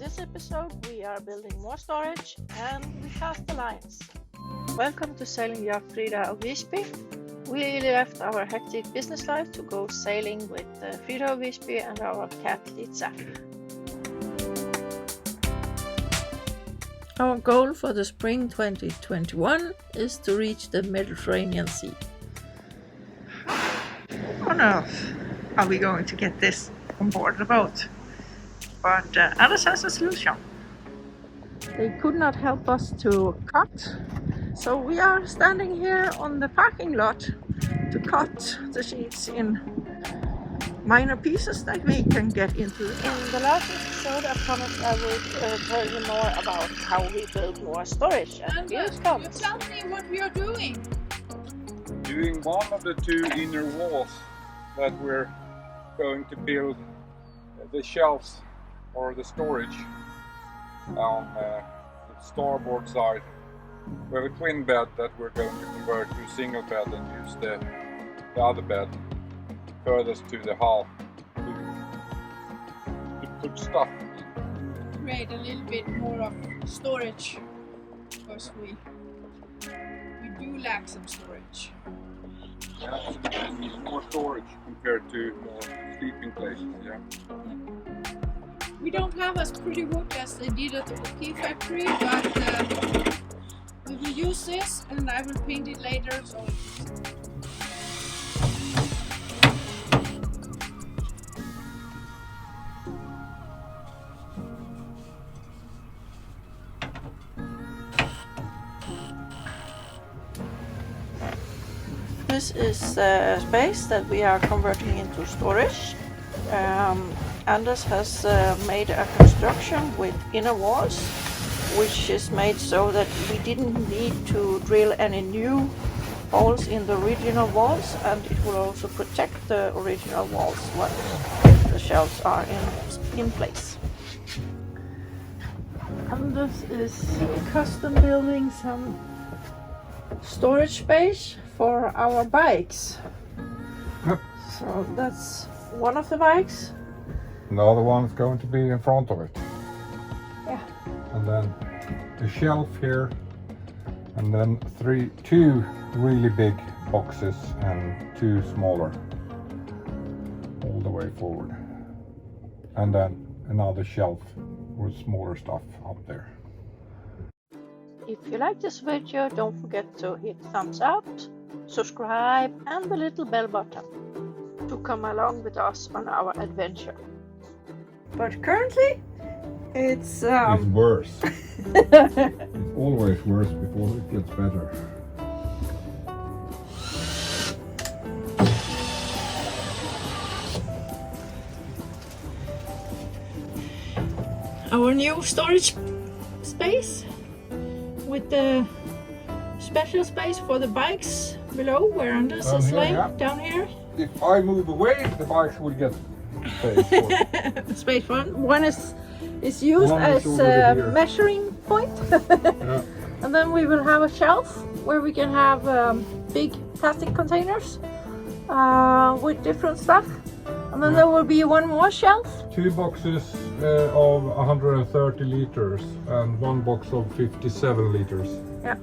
this episode we are building more storage and we cast the lines. Welcome to Sailing Yacht Frida of Visby. We left our hectic business life to go sailing with Frida of Visby and our cat Litsa. Our goal for the spring 2021 is to reach the Mediterranean Sea. How on earth are we going to get this on board the boat? But Anders has a solution. They could not help us to cut, so we are standing here on the parking lot to cut the sheets in minor pieces that we can get into. In the last episode I promised I would tell you more about how we build more storage, and here it comes. Tell me what we are doing. Doing one of the two inner walls that we're going to build the shelves or the storage on the starboard side. We have a twin bed that we're going to convert to a single bed and use the other bed furthest to the hull to put stuff in. Create a little bit more of storage because we do lack some storage. Yeah, we need more storage compared to sleeping places. Yeah. We don't have as pretty wood as they did at the Key factory, but we will use this and I will paint it later. So This is a space that we are converting into storage. Anders has made a construction with inner walls, which is made so that we didn't need to drill any new holes in the original walls, and it will also protect the original walls once the shelves are in place. Anders is custom building some storage space for our bikes. Yep. So that's one of the bikes. The other one is going to be in front of it. Yeah. And then the shelf here, and then two really big boxes and two smaller all the way forward. And then another shelf with smaller stuff up there. If you like this video, don't forget to hit thumbs up, subscribe and the little bell button to come along with us on our adventure. But currently it's worse. It's always worse before it gets better. our new storage space with the special space for the bikes below where Anders is laying down here. If I move away, the bikes will get space for. Space for one is used One as is a here. measuring point. Yeah. And then we will have a shelf where we can have big plastic containers with different stuff. And then there will be one more shelf. Two boxes of 130 liters and one box of 57 liters. Yeah.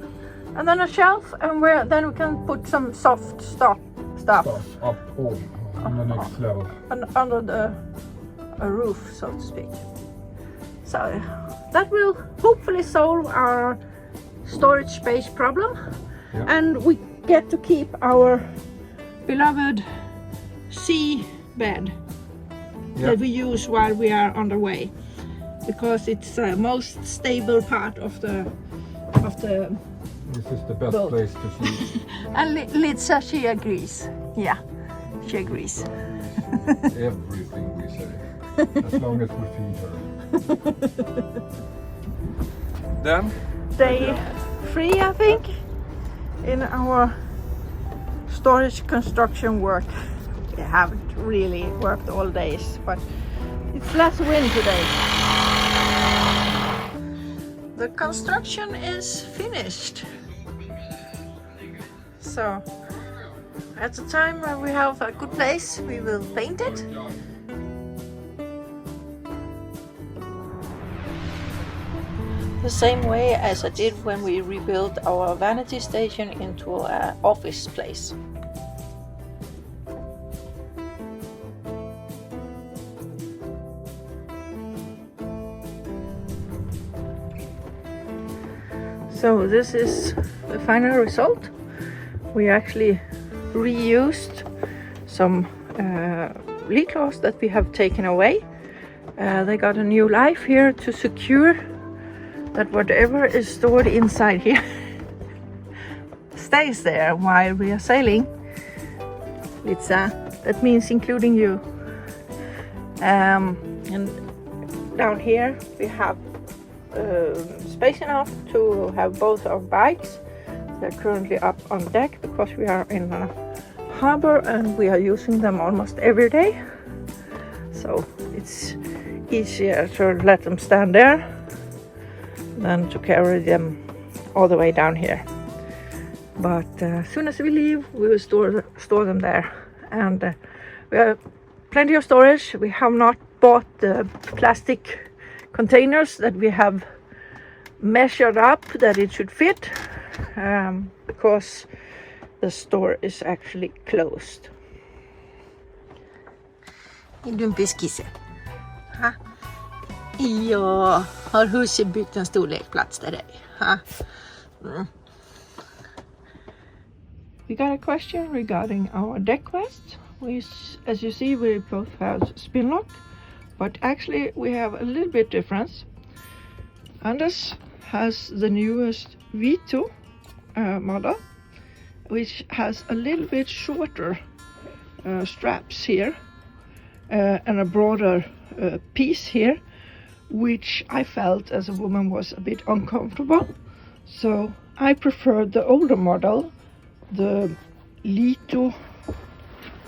And then a shelf, and then we can put some soft stuff Stuff up on the next level. under the roof, so to speak. So that will hopefully solve our storage space problem. Yeah. And we get to keep our beloved sea bed that we use while we are on the way, because it's the most stable part of the This is the best boat. place to sleep. And Litsa, she agrees. Yeah, she agrees. Everything we say, as long as we feed her. Then Day 3, I think, in our storage construction work. We haven't really worked all days, but it's less wind today. The construction is finished. So at the time when we have a good place, we will paint it. the same way as I did when we rebuilt our vanity station into an office place. So this is the final result. We actually reused some lead cloths that we have taken away. They got a new life here to secure that whatever is stored inside here stays there while we are sailing. Litsa, that means including you. And down here we have space enough to have both our bikes. They're currently up on deck because we are in a harbor and we are using them almost every day. So it's easier to let them stand there than to carry them all the way down here. But as soon as we leave, we will store them there. And we have plenty of storage. We have not bought the plastic containers that we have measured up that it should fit, because the store is actually closed. Är du en beskisse? Ha? Ja, har huset byggt en stor lekplats till dig? Ha? Mm. We got a question regarding our deck rest. As you see, we both have spin lock, but actually we have a little bit difference. Anders has the newest V2 model, which has a little bit shorter straps here and a broader piece here, which I felt as a woman was a bit uncomfortable. So I preferred the older model, the Lito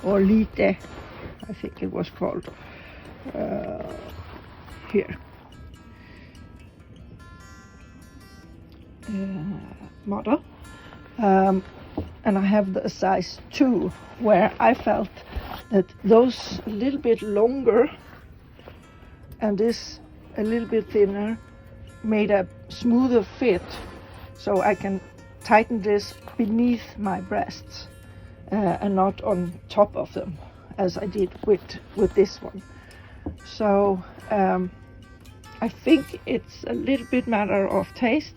or Lite, I think it was called, here. Model. And I have the size 2, where I felt that those a little bit longer and this a little bit thinner made a smoother fit, so I can tighten this beneath my breasts and not on top of them as I did with this one. So I think it's a little bit matter of taste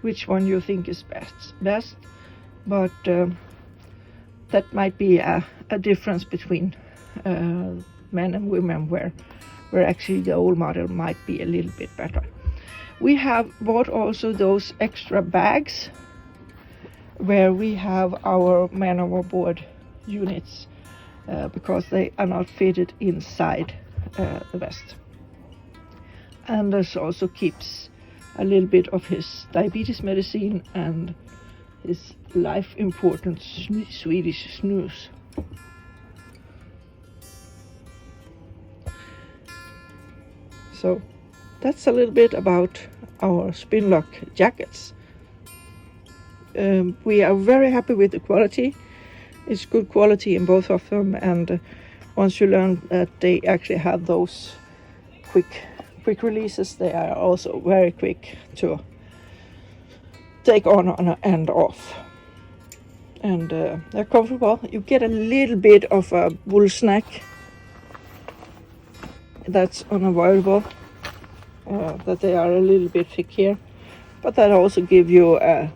which one you think is best, but that might be a difference between men and women, where actually the old model might be a little bit better. We have bought also those extra bags where we have our man overboard units because they are not fitted inside the vest. Anders also keeps a little bit of his diabetes medicine and his life important Swedish snus. So that's a little bit about our Spinlock jackets. We are very happy with the quality. It's good quality in both of them, and once you learn that they actually have those quick releases, they are also very quick to take on and off, and they're comfortable. You get a little bit of a wool snack, that's unavoidable, that they are a little bit thick here, but that also give you a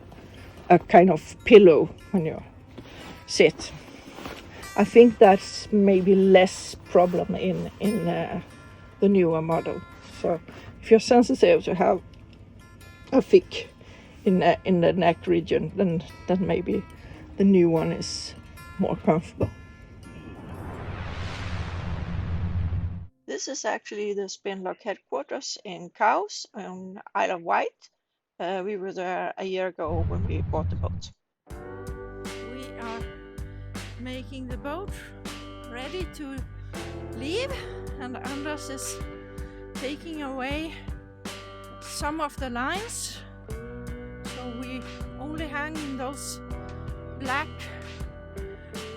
kind of pillow when you sit. I think that's maybe less problem in the newer model. So if you're sensitive to have a thick in the neck region, then maybe the new one is more comfortable. This is actually the Spinlock headquarters in Cowes on Isle of Wight. We were there a year ago when we bought the boat. We are making the boat ready to leave, and Anders is taking away some of the lines, so we only hang in those black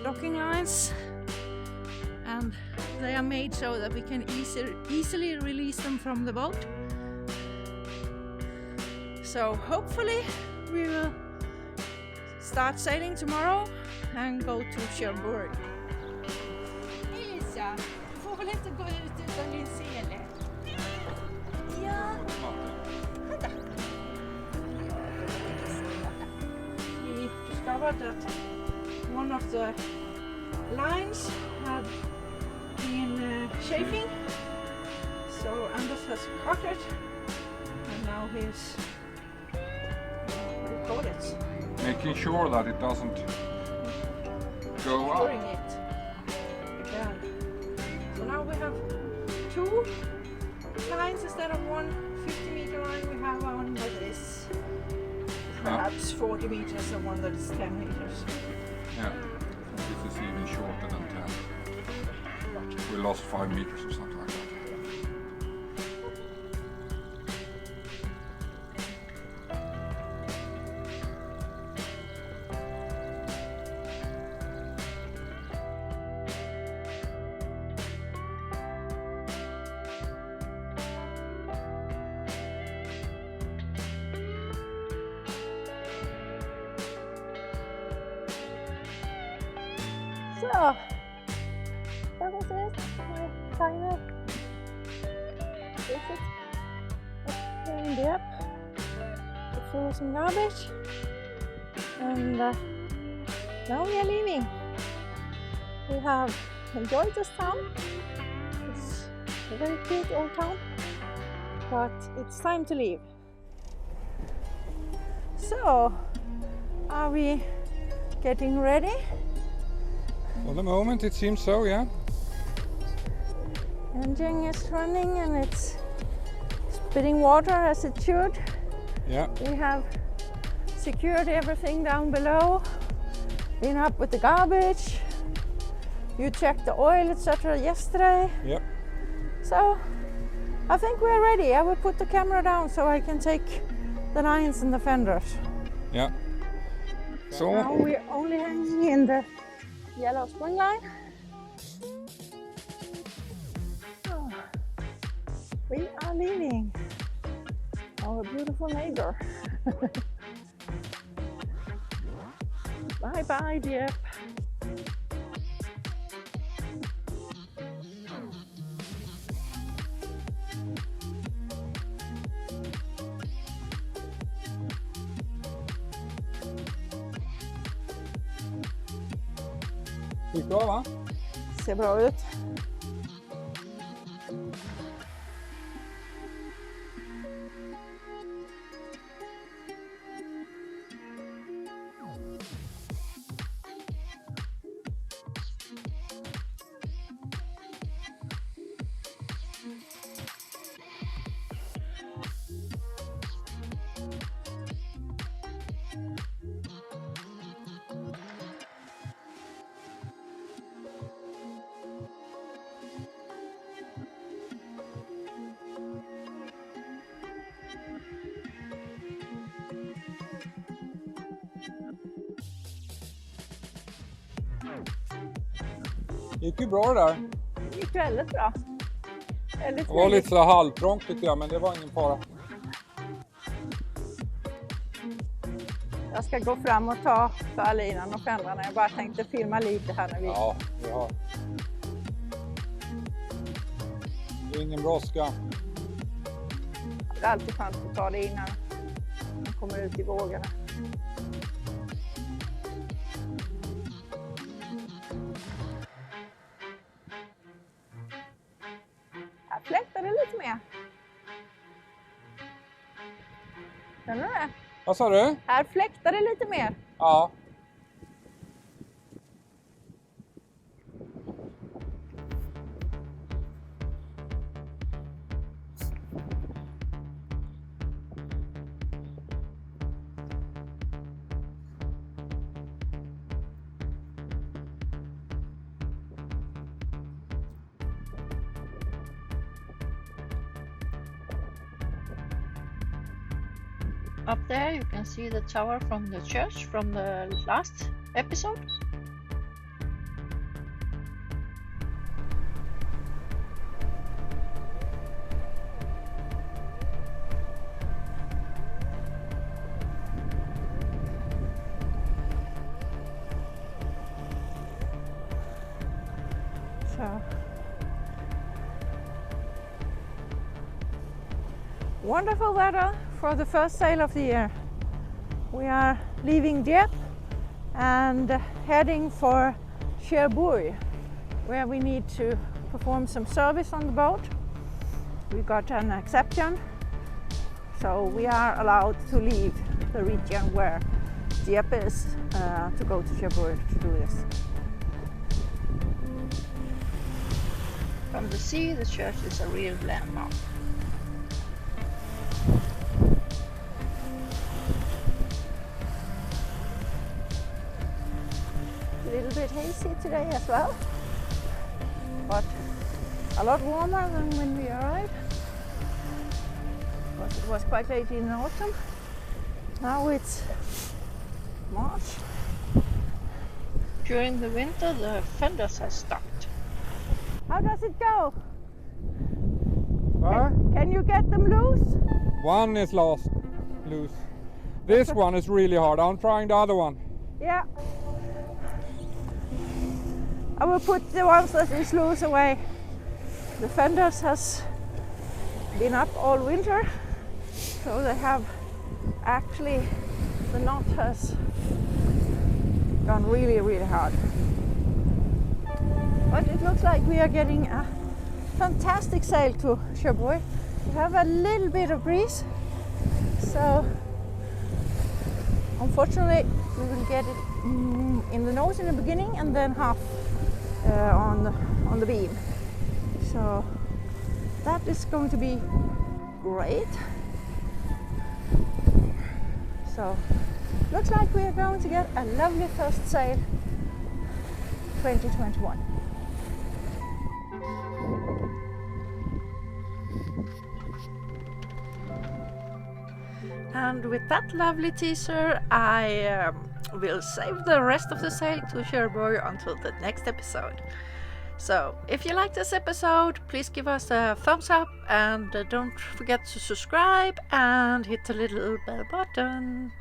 docking lines, and they are made so that we can easily release them from the boat. So hopefully we will start sailing tomorrow and go to Cherbourg. Elisa, du får väl inte gå ut utan din sele? Ja, vänta. We discovered that one of the lines had been chafing, so Anders has cut it, and now he's what do you call it? Making sure that it doesn't go up. Curing it again. So now we have two lines instead of one 50-meter line. We have one that is perhaps 40 meters and one that is 10 meters. Yeah, this is even shorter than 10. We lost 5 meters or something like that. So that was it. My final visit up here in Dieppe to fill some garbage, and now we are leaving. We have enjoyed this town. It's a very cute old town, but it's time to leave. So, are we getting ready? For the moment it seems so, yeah. Engine is running and it's spitting water as it should. Yeah. We have secured everything down below, been up with the garbage. You checked the oil, etc. yesterday. Yep. So I think we're ready. I will put the camera down so I can take the lines and the fenders. Yeah. Now So we're only hanging in the yellow spring line. Oh, we are leaving our beautiful neighbor. Bye bye, Dieppe. gick bra va? Ser bra ut. Gick ju bra det där. Det gick väldigt bra. Väldigt Det var lite så halvtrångt tycker jag, men det var ingen fara. Jag ska gå fram och ta förlinan och fändrarna. Jag bara tänkte filma lite här när vi... Ja, vi har. Det är ingen brådska. Det är alltid skönt att ta det innan man kommer ut i vågorna. Här fläktar det lite mer. Känner du det? Vad sa du? Här fläktar det lite mer. Ja. Up there you can see the tower from the church from the last episode. Wonderful weather for the first sail of the year. We are leaving Dieppe and heading for Cherbourg, where we need to perform some service on the boat. We got an exception, so we are allowed to leave the region where Dieppe is to go to Cherbourg to do this. From the sea, the church is a real landmark. A little bit hazy today as well, but a lot warmer than when we arrived. But it was quite late in autumn. Now it's March. During the winter, the fenders have stopped. How does it go? Can you get them loose? One is lost, loose. This one is really hard. I'm trying the other one. Yeah. I will put the ones that is loose away. The fenders has been up all winter, so they have actually, the knot has gone really, really hard. But it looks like we are getting a fantastic sail to Cherbourg. We have a little bit of breeze, so unfortunately we will get it in the nose in the beginning and then half on the beam. So that is going to be great. So looks like we are going to get a lovely first sail 2021. And with that lovely teaser, I will save the rest of the sail to Cherbourg until the next episode. So if you like this episode, please give us a thumbs up and don't forget to subscribe and hit the little bell button.